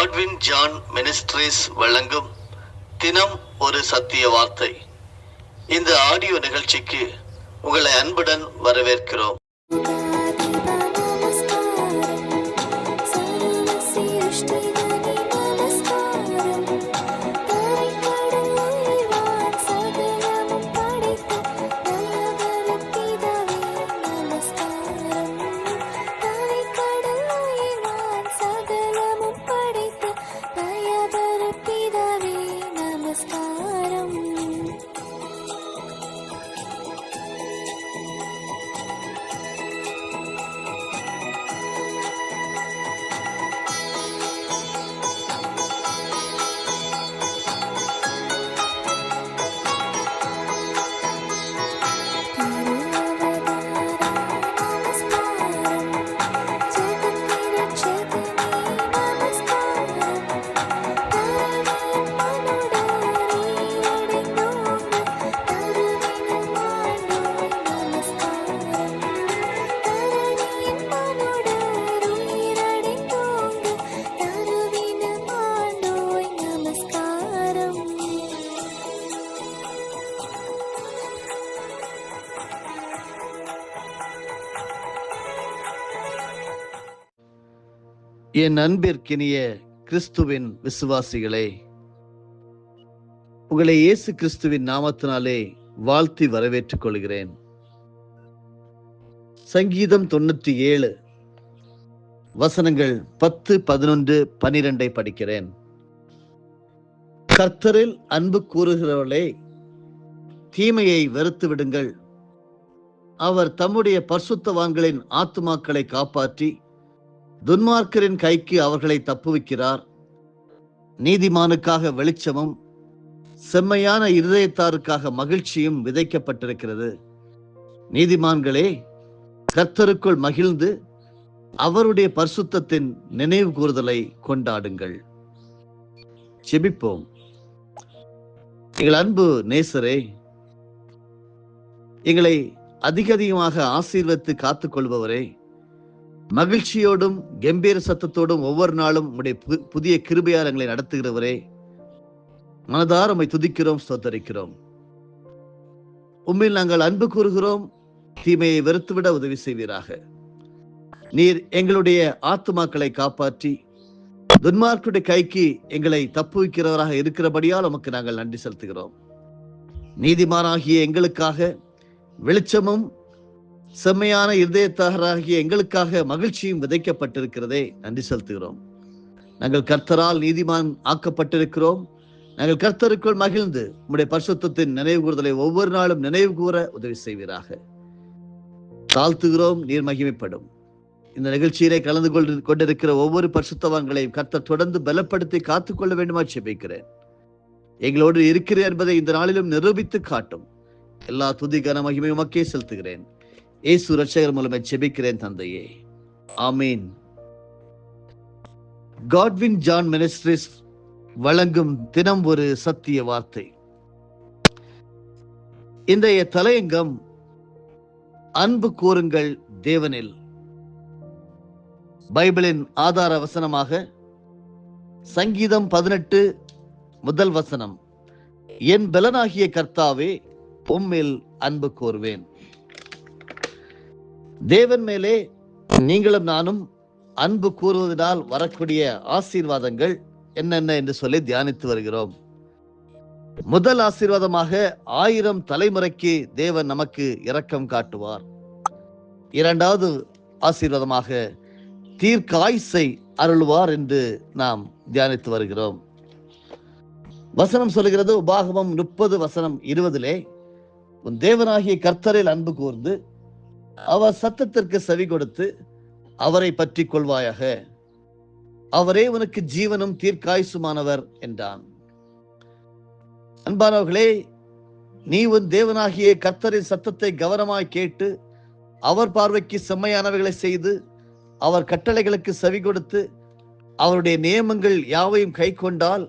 Godwin John ministries வழங்கும் தினம் ஒரு சத்திய வார்த்தை. இந்த ஆடியோ நிகழ்ச்சிக்கு உங்களை அன்புடன் வரவேற்கிறோம். என் அன்பிற்கினிய கிறிஸ்துவின் விசுவாசிகளே, உங்களை இயேசு கிறிஸ்துவின் நாமத்தினாலே வாழ்த்தி வரவேற்றுக் கொள்கிறேன். சங்கீதம் 97 வசனங்கள் 10, 11, 12 படிக்கிறேன். கர்த்தரில் அன்பு கூறுகிறவர்களே, தீமையை வெறுத்து விடுங்கள். அவர் தம்முடைய பரிசுத்தவான்களின் ஆத்துமாக்களை காப்பாற்றி துன்மார்க்கரின் கைக்கு அவர்களை தப்புவிக்கிறார். நீதிமானுக்காக வெளிச்சமும் செம்மையான இருதயத்தாருக்காக மகிழ்ச்சியும் விதைக்கப்பட்டிருக்கிறது. நீதிமான்களே, கர்த்தருக்குள் மகிழ்ந்து அவருடைய பரிசுத்தத்தின் நினைவு கூறுதலை கொண்டாடுங்கள். ஜெபிப்போம். எங்கள் அன்பு நேசரே, எங்களை அதிகமாக ஆசீர்வதித்து காத்துக் கொள்பவரே, மகிழ்ச்சியோடும் கம்பீர சத்தத்தோடும் ஒவ்வொரு நாளும் உடைய புதிய கிருபையால் எங்களை நடத்துகிறவரே, மனதார உம்மை துதிக்கிறோம், ஸ்தோத்தரிக்கிறோம். உம்மில் நாங்கள் அன்பு கூறுகிறோம். தீமையை வெறுத்துவிட உதவி செய்வீராக. நீர் எங்களுடைய ஆத்துமாக்களை காப்பாற்றி துன்மார்க்குடைய கைக்கு எங்களை தப்புவிக்கிறவராக இருக்கிறபடியால் உமக்கு நாங்கள் நன்றி செலுத்துகிறோம். நீதிமானாகிய எங்களுக்காக வெளிச்சமும் செம்மையான இருதயத்தாராகிய எங்களுக்காக மகிழ்ச்சியும் விதைக்கப்பட்டிருக்கிறதே, நன்றி செலுத்துகிறோம். நாங்கள் கர்த்தரால் நீதிமான் ஆக்கப்பட்டிருக்கிறோம். நாங்கள் கர்த்தருக்குள் மகிழ்ந்து உம்முடைய பரிசுத்தத்தின் நினைவு கூறுதலை ஒவ்வொரு நாளும் நினைவு கூற உதவி செய்வீராக. தாழ்த்துகிறோம், நீர் மகிமைப்படும். இந்த நிகழ்ச்சியிலே கலந்து கொண்டிருக்கிற ஒவ்வொரு பரிசுத்தவான்களையும் கர்த்தர் தொடர்ந்து பலப்படுத்தி காத்துக்கொள்ள வேண்டுமா ஜெபிக்கிறேன். எங்களோடு இருக்கிறேன் என்பதை இந்த நாளிலும் நிரூபித்து காட்டும். எல்லா துதி கன மகிமை உமக்கே செலுத்துகிறேன். இயேசு ரட்சகர் மூலமே ஜெபிக்கிறேன் தந்தையே, ஆமீன். காட்வின் ஜான் மினிஸ்ட்ரீஸ் வழங்கும் தினம் ஒரு சத்திய வார்த்தை. இன்றைய தலையங்கம் அன்பு கூறுங்கள் தேவனில். பைபிளின் ஆதார வசனமாக சங்கீதம் 18 முதல் வசனம், என் பலனாகிய கர்த்தாவே உம்மில் அன்பு கூறுவேன். தேவன் மேலே நீங்களும் நானும் அன்பு கூறுவதனால் வரக்கூடிய ஆசீர்வாதங்கள் என்னென்ன என்று சொல்லி தியானித்து வருகிறோம். முதல் ஆசீர்வாதமாக 1000 தலைமுறைக்கு தேவன் நமக்கு இரக்கம் காட்டுவார். இரண்டாவது ஆசீர்வாதமாக தீர்க்காயுசை அருள்வார் என்று நாம் தியானித்து வருகிறோம். வசனம் சொல்லுகிறது, உபாகமம் 30 வசனம் 20, உன் தேவனாகிய கர்த்தரில் அன்பு கூர்ந்து அவர் சத்தத்திற்கு செவி கொடுத்து அவரை பற்றி கொள்வாயாக, அவரே உனக்கு ஜீவனும் தீர்க்காயுசுமானவர் என்றான். அன்பானவர்களே, நீ உன் தேவனாகிய கர்த்தரின் சத்தத்தை கவனமாய் கேட்டு அவர் பார்வைக்கு செம்மையானவைகளை செய்து அவர் கட்டளைகளுக்கு செவி கொடுத்து அவருடைய நியமங்கள் யாவையும் கை கொண்டால்,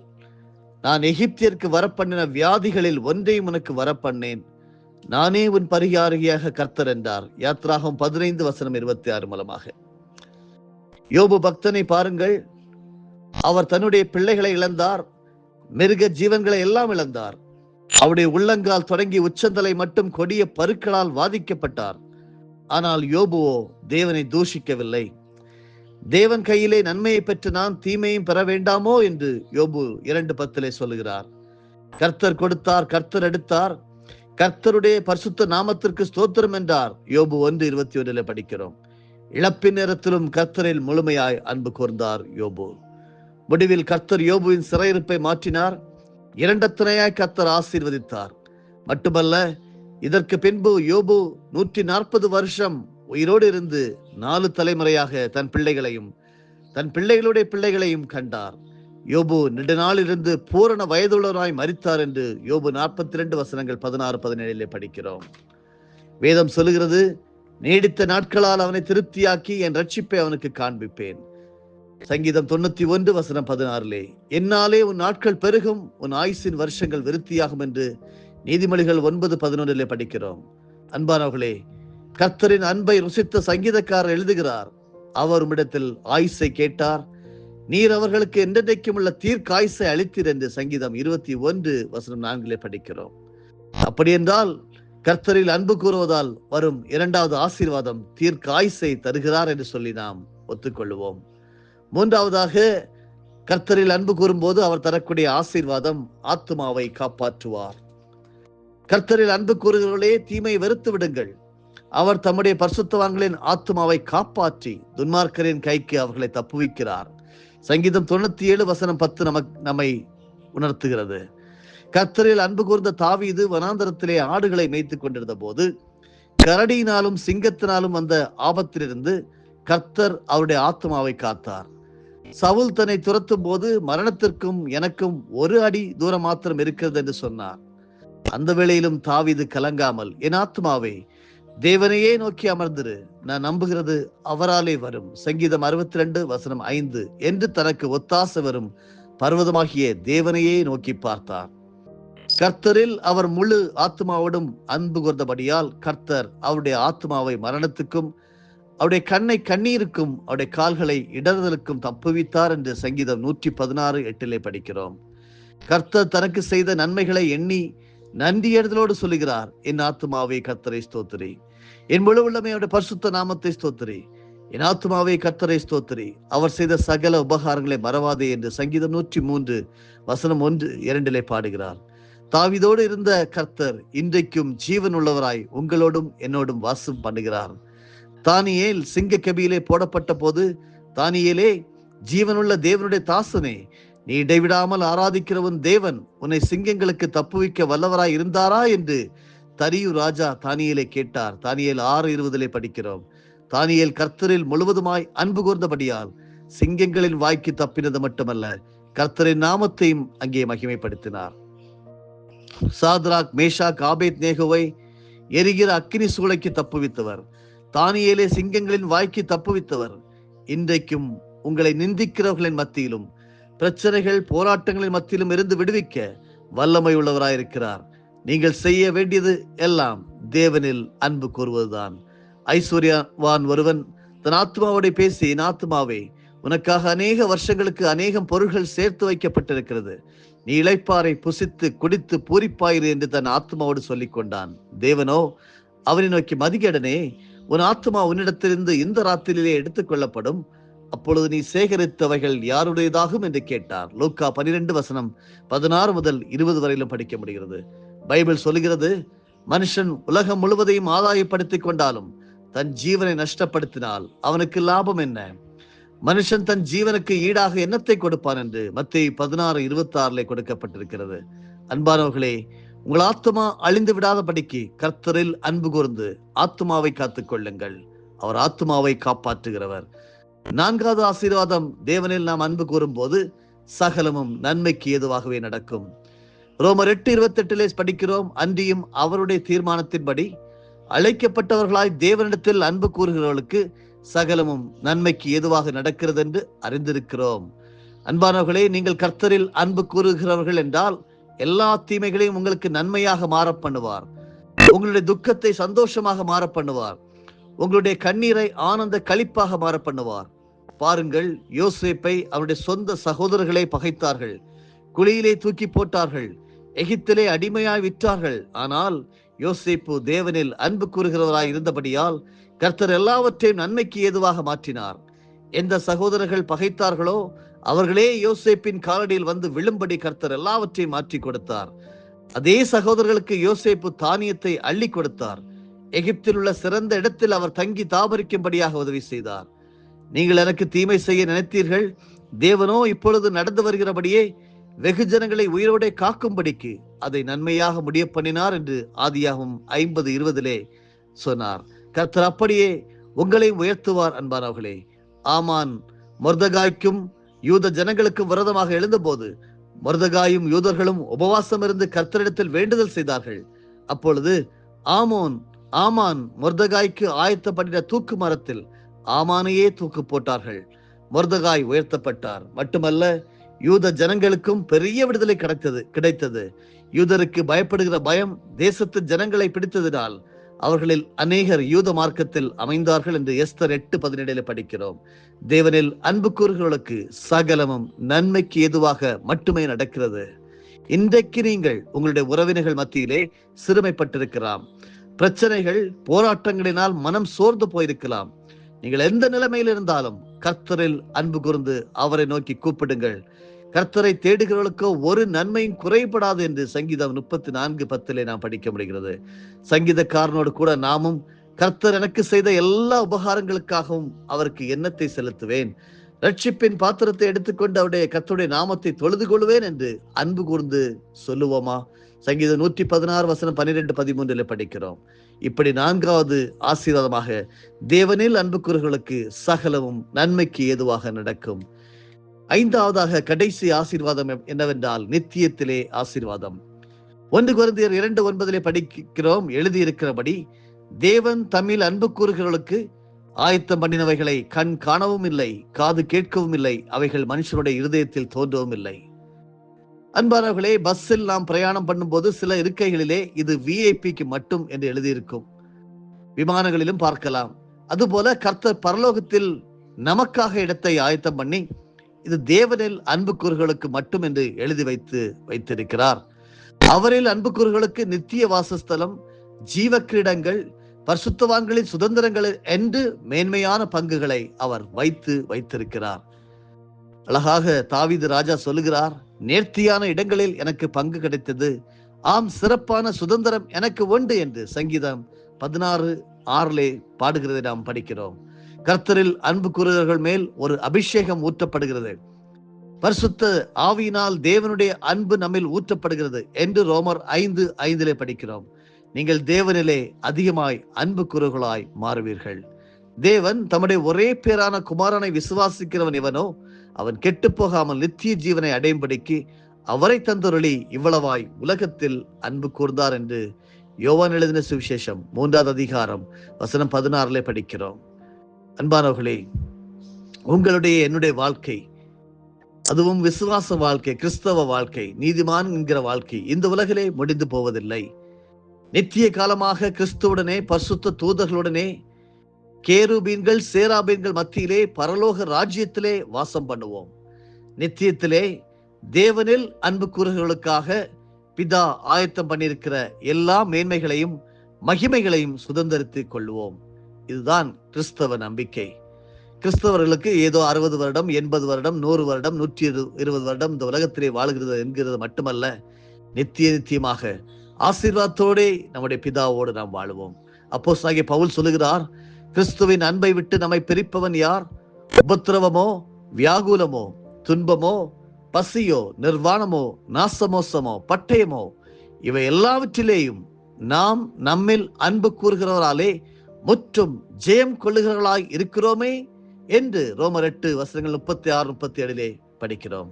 நான் எகிப்தியருக்கு வரப்பண்ணின வியாதிகளில் ஒன்றையும் உனக்கு வரப்பண்ணேன், நானே உன் பரிகாரியாக கர்த்தர் என்றார். யாத்ராகம் 15 வசனம் 26 மூலமாக. யோபு பக்தனை பாருங்கள். அவர் தன்னுடைய பிள்ளைகளை இழந்தார், மிருக ஜீவன்களை எல்லாம் இழந்தார். அவருடைய உள்ளங்கால் தொடங்கி உச்சந்தலை மட்டும் கொடிய பருக்களால் வாதிக்கப்பட்டார். ஆனால் யோபுவோ தேவனை தூஷிக்கவில்லை. தேவன் கையிலே நன்மையை பெற்று நான் தீமையும் பெற வேண்டாமோ என்று யோபு 2:10 சொல்லுகிறார். கர்த்தர் கொடுத்தார், கர்த்தர் எடுத்தார், கர்த்தருடைய பரிசுத்த நாமத்திற்கு ஸ்தோத்திரம் என்றார். யோபு 1:21 படிக்கிறோம். இழப்பின் நேரத்திலும் கர்த்தரில் முழுமையாய் அன்பு கூர்ந்தார் யோபு. முடிவில் கர்த்தர் யோபுவின் சிறையிருப்பை மாற்றினார். இரண்டத்தனையாய் கர்த்தர் ஆசீர்வதித்தார். மட்டுமல்ல, இதற்கு பின்பு யோபு 140 வருஷம் உயிரோடு இருந்து 4 தலைமுறையாக தன் பிள்ளைகளையும் தன் பிள்ளைகளுடைய பிள்ளைகளையும் கண்டார். யோபு நெடுநாள் இருந்து பூரண வயதுள்ளவராய் மரித்தார் என்று யோபு 42 வசனங்கள் 16-17 படிக்கிறோம். வேதம் சொல்லுகிறது, நீடித்த நாட்களால் அவனை திருப்தியாக்கி என் ரட்சிப்பை அவனுக்கு காண்பிப்பேன். சங்கீதம் 91 வசனம் 16 என்னாலே உன் நாட்கள் பெருகும், உன் ஆயுசின் வருஷங்கள் விருத்தியாகும் என்று நீதிமொழிகள் 9:11 படிக்கிறோம். அன்பானவர்களே, கர்த்தரின் அன்பை ருசித்த சங்கீதக்காரர் எழுதுகிறார், அவர் உம்மிடத்தில் ஆயுசை கேட்டார், நீர் அவர்களுக்கு என்றென்றைக்கும் உள்ள தீர்க்காயுசை அளித்தீர் என்று சங்கீதம் 21 வசனம் 4 படிக்கிறோம். அப்படி என்றால் கர்த்தரில் அன்பு கூறுவதால் வரும் 2வது ஆசீர்வாதம் தீர்க்காயுசை தருகிறார் என்று சொல்லி நாம் ஒத்துக்கொள்வோம். 3வதாக, கர்த்தரில் அன்பு கூறும்போது அவர் தரக்கூடிய ஆசீர்வாதம் ஆத்துமாவை காப்பாற்றுவார். கர்த்தரில் அன்பு கூறுகிறவர்களே, தீமை வெறுத்து விடுங்கள். அவர் தம்முடைய பரிசுத்தவான்களின் ஆத்துமாவை காப்பாற்றி துன்மார்க்கரின் கைக்கு அவர்களை தப்புவிக்கிறார். சங்கீதம் 97 வசனம் 10 நம்மை உணர்த்துகிறது. கர்த்தரில் அன்பு கூர்ந்த தாவீது வனாந்தரத்திலே ஆடுகளை மேய்த்துக் கொண்டிருந்த போது கரடியினாலும் சிங்கத்தினாலும் வந்த ஆபத்திலிருந்து கர்த்தர் அவருடைய ஆத்மாவை காத்தார். சவுல் தன்னை துரத்தும் போது மரணத்திற்கும் எனக்கும் 1 அடி தூரம் மாத்திரம் இருக்கிறது என்று சொன்னார். அந்த வேளையிலும் தாவீது கலங்காமல், என் ஆத்மாவே தேவனையே நோக்கி அமர்ந்திரு, நான் நம்புகிறது அவராலே வரும். சங்கீதம் 62 வசனம் 5 என்று தனக்கு ஒத்தாசை வரும் பர்வதமாகிய தேவனையே நோக்கி பார்த்தார். கர்த்தரில் அவர் முழு ஆத்மாவோடும் அன்பு கூர்ந்தபடியால் கர்த்தர் அவருடைய ஆத்மாவை மரணத்துக்கும் அவருடைய கண்ணை கண்ணீருக்கும் அவருடைய கால்களை இடறுதலுக்கும் தப்புவித்தார் என்று சங்கீதம் 116:8 படிக்கிறோம். கர்த்தர் தனக்கு செய்த நன்மைகளை எண்ணி நன்றியறிதலோடு சொல்லுகிறார், என் ஆத்துமாவே கர்த்தரை ஸ்தோத்திரி, என் முழு உள்ளமே அவருடைய பரிசுத்த நாமத்தை ஸ்தோத்திரி, என் ஆத்துமாவே கர்த்தரை ஸ்தோத்திரி, அவர் செய்த சகல உபகாரங்களை மறவாதே என்று சங்கீதம் 103 வசனம் 1-2 பாடுகிறார். தாவீதோடு இருந்த கர்த்தர் இன்றைக்கும் ஜீவன் உள்ளவராய் உங்களோடும் என்னோடும் வாசம் பண்ணுகிறார். தானியேல் சிங்க கபியிலே போடப்பட்ட போது, தானியேலே, ஜீவனுள்ள தேவனுடைய தாசனே, நீ இடைவிடாமல் ஆராதிக்கிறவன் தேவன் உன்னை சிங்கங்களுக்கு தப்புவிக்க வல்லவராய் இருந்தாரா என்று தரியு ராஜா தானியேலை கேட்டார். தானியேல் 6:20 படிக்கிறோம். தானியேல் கர்த்தரில் முழுவதுமாய் அன்பு கூர்ந்தபடியால் சிங்கங்களின் வாய்க்கு தப்பினது மட்டுமல்ல, கர்த்தரின் நாமத்தையும் அங்கே மகிமைப்படுத்தினார். சாத்ராக், மேஷாக், ஆபேத் நேகோவை எரிகிற அக்கினி சூளைக்கு தப்புவித்தவர், தானியேலே சிங்கங்களின் வாய்க்கு தப்புவித்தவர், இன்றைக்கும் உங்களை நிந்திக்கிறவர்களின் மத்தியிலும் பிரச்சனைகள் போராட்டங்களின் மத்தியிலும் இருந்து விடுவிக்க வல்லமை உள்ளவராயிருக்கிறார். நீங்கள் செய்ய வேண்டியது எல்லாம் தேவனில் அன்பு கூறுவதுதான். ஐஸ்வர்யவான் ஒருவன் தன் ஆத்மாவோட பேசி, என் ஆத்மாவே, உனக்காக அநேக வருஷங்களுக்கு அநேகம் பொருள்கள் சேர்த்து வைக்கப்பட்டிருக்கிறது, நீ இளைப்பாறை புசித்து குடித்து பூரிப்பாயிரு என்று தன் ஆத்மாவோடு சொல்லிக் கொண்டான். தேவனோ அவனை நோக்கி, மதிகேடனே, உன் ஆத்மா உன்னிடத்திலிருந்து இந்த ராத்திரியிலே எடுத்துக் கொள்ளப்படும், அப்பொழுது நீ சேகரித்தவைகள் யாருடையதாகும் என்று கேட்டார். லூக்கா 12 வசனம் 16-20 வரையிலும் படிக்க முடிகிறது. பைபிள் சொல்லுகிறது, மனுஷன் உலகம் முழுவதையும் ஆதாயப்படுத்திக் கொண்டாலும் தன் ஜீவனை நஷ்டப்படுத்தினால் அவனுக்கு லாபம் என்ன? மனுஷன் தன் ஜீவனுக்கு ஈடாக என்னத்தை கொடுப்பான் என்று மத்தேயு 16:26 கொடுக்கப்பட்டிருக்கிறது. அன்பானவர்களே, உங்கள் ஆத்மா அழிந்து விடாதபடிக்கு கர்த்தரில் அன்பு கூர்ந்து ஆத்மாவை காத்துக் கொள்ளுங்கள். அவர் ஆத்மாவை காப்பாற்றுகிறவர். 4வது ஆசீர்வாதம், தேவனில் நாம் அன்பு கூறும் போது சகலமும் நன்மைக்கு ஏதுவாகவே நடக்கும். ரோமர் 8:28 படிக்கிறோம், அன்றியும் அவருடைய தீர்மானத்தின்படி அழைக்கப்பட்டவர்களாய் தேவனிடத்தில் அன்பு கூறுகிறவர்களுக்கு சகலமும் நன்மைக்கு ஏதுவாக நடக்கிறது என்று அறிந்திருக்கிறோம். அன்பானவர்களே, நீங்கள் கர்த்தரில் அன்பு கூறுகிறவர்கள் என்றால் எல்லா தீமைகளையும் உங்களுக்கு நன்மையாக மாற பண்ணுவார். உங்களுடைய துக்கத்தை சந்தோஷமாக மாற பண்ணுவார். உங்களுடைய கண்ணீரை ஆனந்த களிப்பாக மாற பண்ணுவார். பாருங்கள், யோசேப்பை அவருடைய சொந்த சகோதரர்களே பகைத்தார்கள், குழியிலே தூக்கி போட்டார்கள், எகிப்திலே அடிமையாய் விற்றார்கள். ஆனால் யோசேப்பு தேவனில் அன்பு கூறுகிறவராய் இருந்தபடியால் கர்த்தர் எல்லாவற்றையும் நன்மைக்கு ஏதுவாக மாற்றினார். எந்த சகோதரர்கள் பகைத்தார்களோ அவர்களே யோசேப்பின் காலடியில் வந்து விழும்படி கர்த்தர் எல்லாவற்றையும் மாற்றி கொடுத்தார். அதே சகோதரர்களுக்கு யோசேப்பு தானியத்தை அள்ளி கொடுத்தார். எகிப்தில் உள்ள சிறந்த இடத்தில் அவர் தங்கி தாபரிக்கும்படியாக உதவி செய்தார். நீங்கள் எனக்கு தீமை செய்ய நினைத்தீர்கள், தேவனோ இப்பொழுது நடந்து வருகிறபடியே வெகு ஜனங்களை உயிரோടെ காக்கும்படிக்கு அதை நன்மையாக முடிய பண்ணினார் என்று ஆதியாகமம் 50:20 சொன்னார். கர்த்தர் அப்படியே உங்களையும் உயர்த்துவார். அன்பானவர்களே, ஆமான் மொர்தெகாய்க்கும் யூத ஜனங்களுக்கும் விரோதமாக எழுந்தபோது மொர்தெகாயும் யூதர்களும் உபவாசம் இருந்து கர்த்தரிடத்தில் வேண்டுதல் செய்தார்கள். அப்பொழுது ஆமான் மொர்தெகாய்க்கு ஆயத்தப்பட்ட தூக்கு மரத்தில் ஆமானையே தூக்கு போட்டார்கள். மொர்தெகாய் உயர்த்தப்பட்டார். மட்டுமல்ல, யூத ஜனங்களுக்கும் பெரிய விடுதலை கிடைத்தது. யூதருக்கு பயப்படுகிற பயம் தேசத்து ஜனங்களை பிடித்ததினால் அவர்களில் அநேகர் யூத மார்க்கத்தில் அமைந்தார்கள் என்று எஸ்தர் 8:17 படிக்கிறோம். தேவனில் அன்பு கூறுகளுக்கு சகலமும் நன்மைக்கு ஏதுவாக மட்டுமே நடக்கிறது. இன்றைக்கு நீங்கள் உங்களுடைய உறவினர்கள் மத்தியிலே சிறுமைப்பட்டிருக்கலாம். பிரச்சனைகள், போராட்டங்களினால் மனம் சோர்ந்து போயிருக்கலாம். நீங்கள் எந்த நிலைமையில் இருந்தாலும் கர்த்தரில் அன்பு கூர்ந்து அவரை நோக்கி கூப்பிடுங்கள். கர்த்தரை தேடுகிறவர்களுக்கோ ஒரு நன்மையும் குறைபடாது என்று சங்கீதம் 34:10 நாம் படிக்க முடிகிறது. சங்கீதக்காரனோடு கூட நாமும் கர்த்தர் எனக்கு செய்த எல்லா உபகாரங்களுக்காகவும் அவருக்கு எண்ணத்தை செலுத்துவேன், ரட்சிப்பின் பாத்திரத்தை எடுத்துக்கொண்டு அவருடைய கர்த்தருடைய நாமத்தை தொழுது கொள்வேன் என்று அன்பு கூர்ந்து சொல்லுவோமா? சங்கீதம் 116 12-13 படிக்கிறோம். இப்படி 4வது ஆசீர்வாதமாக, தேவனில் அன்பு கூறுகளுக்கு சகலமும் நன்மைக்கு ஏதுவாக நடக்கும். 5வதாக கடைசி ஆசீர்வாதம் என்னவென்றால் நித்தியத்திலே ஆசீர்வாதம். 1 கொரிந்தியர் 2:9 படிக்கிறோம். எழுதியிருக்கிறபடி, தேவன் தம்மில் அன்பு கூறுகிறவர்களுக்கு ஆயத்தம் பண்ணினவைகளை கண் காணவும் இல்லை, காது கேட்கவும் இல்லை, அவைகள் மனுஷனுடைய இருதயத்தில் தோன்றவும் இல்லை. அன்பானவர்களே, பஸ்ஸில் நாம் பிரயாணம் பண்ணும்போது சில இருக்கைகளிலே இது விஐபிக்கு மட்டும் என்று எழுதியிருக்கும். விமானங்களிலும் பார்க்கலாம். அதுபோல கர்த்தர் பரலோகத்தில் நமக்காக இடத்தை ஆயத்தம் பண்ணி இது தேவனில் அன்பு கூறுகளுக்கு மட்டும் என்று எழுதி வைத்திருக்கிறார். அவரில் அன்பு கூறுகளுக்கு நித்திய வாசஸ்தலம், ஜீவ கிரீடங்கள், பரிசுத்தவான்களின் சுதந்திரங்கள் என்று மேன்மையான பங்குகளை அவர் வைத்திருக்கிறார். அழகாக தாவீது ராஜா சொல்லுகிறார், நேர்த்தியான இடங்களில் எனக்கு பங்கு கிடைத்தது, ஆம் சிறப்பான சுதந்திரம் எனக்கு உண்டு என்று சங்கீதம் 16:6 பாடுகிறதை நாம் படிக்கிறோம். கர்த்தரில் அன்பு கூறுகிறவர்கள் மேல் ஒரு அபிஷேகம் ஊற்றப்படுகிறது. பரிசுத்த ஆவியினால் தேவனுடைய அன்பு நம்மில் ஊற்றப்படுகிறது என்று ரோமர் 5:5 படிக்கிறோம். நீங்கள் தேவனிலே அதிகமாய் அன்பு கூறுகளாய் மாறுவீர்கள். தேவன் தம்முடைய ஒரே பேரான குமாரனை விசுவாசிக்கிறவன் எவனோ அவன் கெட்டு போகாமல் நித்திய ஜீவனை அடையும்படிக்கு அவரை தந்தொருளி இவ்வளவாய் உலகத்தில் அன்பு கூர்ந்தார் என்று யோவான் எழுதின சுவிசேஷம் 3:16 படிக்கிறோம். அன்பானவர்களே, உங்களுடைய என்னுடைய வாழ்க்கை, அதுவும் விசுவாச வாழ்க்கை, கிறிஸ்தவ வாழ்க்கை, நீதிமான் என்கிற வாழ்க்கை இந்த உலகிலே முடிந்து போவதில்லை. நித்திய காலமாக கிறிஸ்துவுடனே பரிசுத்த தூதர்களுடனே கேருபீன்கள் சேராபீன்கள் மத்தியிலே பரலோக ராஜ்யத்திலே வாசம் பண்ணுவோம். நித்தியத்திலே தேவனில் அன்பு கூறுகளுக்காக பிதா ஆயத்தம் பண்ணியிருக்கிற எல்லா மேன்மைகளையும் மகிமைகளையும் சுதந்திரித்துக் கொள்வோம். இதுதான் கிறிஸ்தவ நம்பிக்கை. கிறிஸ்தவர்களுக்கு ஏதோ 60 வருடம், 80 வருடம், 100 வருடம், 120 வருடம் இந்த உலகத்திலே வாழ்கிறது என்கிறது மட்டுமல்ல, நித்தியமாக ஆசீர்வாதத்தோடே நம்முடைய பிதாவோடு நாம் வாழுவோம். அப்போஸ்தலனாகிய பவுல் சொல்லுகிறார், கிறிஸ்துவின் அன்பை விட்டு நம்மை பிரிப்பவன் யார்? உபத்திரவமோ, வியாகுலமோ, துன்பமோ, பசியோ, நிர்வாணமோ, நாசமோசமோ, பட்டயமோ, இவை எல்லாவற்றிலேயும் நாம் நம்மில் அன்பு கூறுகிறவராலே முற்றும் ஜெயம் கொள்ளுகிறவர்களாய் இருக்கிறோமே என்று ரோமர் 8:36-37 படிக்கிறோம்.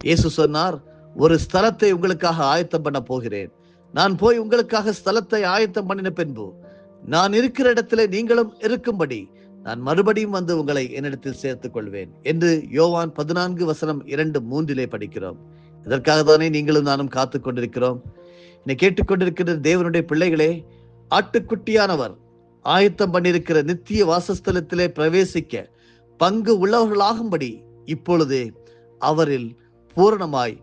இயேசு சொன்னார், ஒரு ஸ்தலத்தை உங்களுக்காக ஆயத்தம் பண்ண போகிறேன், நான் போய் உங்களுக்காக ஸ்தலத்தை ஆயத்தம் பண்ணின பின்பு நான் இருக்கிற இடத்திலே நீங்களும் இருக்கும்படி நான் மறுபடியும் வந்து உங்களை என்னிடத்தில் சேர்த்துக் கொள்வேன் என்று யோவான் 14:2-3 படிக்கிறோம். இதற்காக தானே நீங்களும் நானும் காத்து கொண்டிருக்கிறோம். என்னை கேட்டுக்கொண்டிருக்கிற தேவனுடைய பிள்ளைகளே, ஆட்டுக்குட்டியானவர் ஆயத்தம் பண்ணியிருக்கிற நித்திய வாசஸ்தலத்திலே பிரவேசிக்க பங்கு உள்ளவர்களாகும்படி இப்பொழுதே அவரில் பூரணமாய்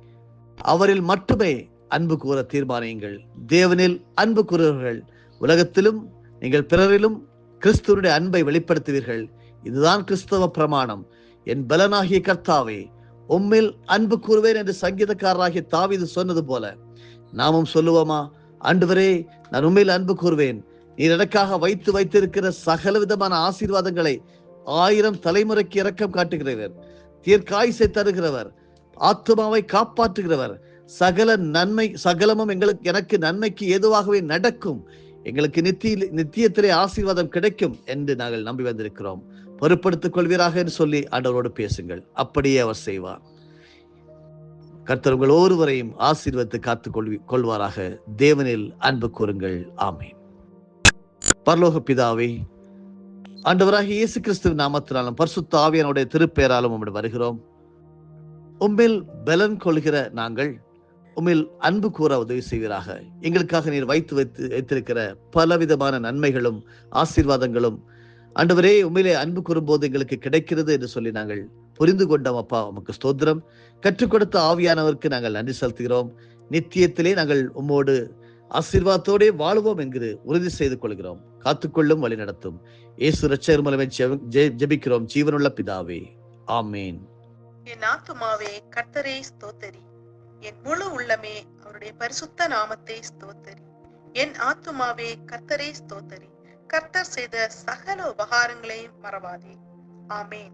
அவரில் மட்டுமே அன்பு கூற தீர்மானியுங்கள். தேவனில் அன்பு கூறுவர்கள் உலகத்திலும் நீங்கள் பிறரிலும் கிறிஸ்துவனுடைய அன்பை வெளிப்படுத்துவீர்கள். இதுதான் கிறிஸ்தவ பிரமாணம். என் பலனாகிய கர்த்தாவே, உம்மில் அன்பு கூறுவேன் என்று சங்கீதக்காரராகிய தாவீது சொன்னது போல நாமும் சொல்லுவோமா? ஆண்டவரே, நான் உம்மில் அன்பு கூறுவேன். நீர் எனக்காக வைத்திருக்கிற சகல விதமான ஆசீர்வாதங்களை 1000 தலைமுறைக்கு இரக்கம் காட்டுகிறவர், தீர்க்காயுசை தருகிறவர், ஆத்துமாவை காப்பாற்றுகிறவர், சகலமும் எனக்கு நன்மைக்கு ஏதுவாகவே நடக்கும், எங்களுக்கு நித்தியத்திலே ஆசீர்வாதம் கிடைக்கும் என்று நாங்கள் நம்பி வந்திருக்கிறோம். பொறுப்படுத்திக் கொள்வீராக என்று சொல்லி ஆண்டவரோடு பேசுங்கள். அப்படியே அவர் செய்வார். கர்த்தர் உங்கள் ஒருவரையும் ஆசீர்வதித்து காத்துக் கொள்வாராக. தேவனில் அன்பு கூறுங்கள். ஆமென். பரலோக பிதாவே, ஆண்டவராகிய இயேசு கிறிஸ்துவின் நாமத்தினாலும் பரிசுத்த ஆவியானவருடைய திருப்பெயராலும் உம்மிடம் வருகிறோம். உம்மில் பலன் கொள்கிற நாங்கள் உம்மில் அன்பு கூற உதவி செய்வீராக. எங்களுக்காக நீர் வைத்திருக்கிற பலவிதமான நன்மைகளும் ஆசீர்வாதங்களும் ஆண்டவரே, உம்மிலே அன்பு கூறும்போது எங்களுக்கு கிடைக்கிறது என்று சொல்லி நாங்கள் புரிந்து கொண்டோம். அப்பா, உமக்கு ஸ்தோத்திரம். கற்றுக் கொடுத்த ஆவியானவருக்கு நாங்கள் நன்றி செலுத்துகிறோம். நித்தியத்திலே நாங்கள் உம்மோடு ஆசீர்வாதத்தோடே வாழுவோம் என்று உறுதி செய்து கொள்கிறோம். காத்துக்கொள்ளும், வழி நடத்தும். இயேசு இரட்சகர் மூலமே ஜெபிக்கிறோம் ஜீவனுள்ள பிதாவே. ஆமேன். என் ஆத்துமாவே கர்த்தரை ஸ்தோத்தரி, என் முழு உள்ளமே அவருடைய பரிசுத்த நாமத்தை ஸ்தோத்தரி. என் ஆத்துமாவே கர்த்தரை ஸ்தோத்தரி, கர்த்தர் செய்த சகல உபகாரங்களையும் மறவாதே. ஆமேன்.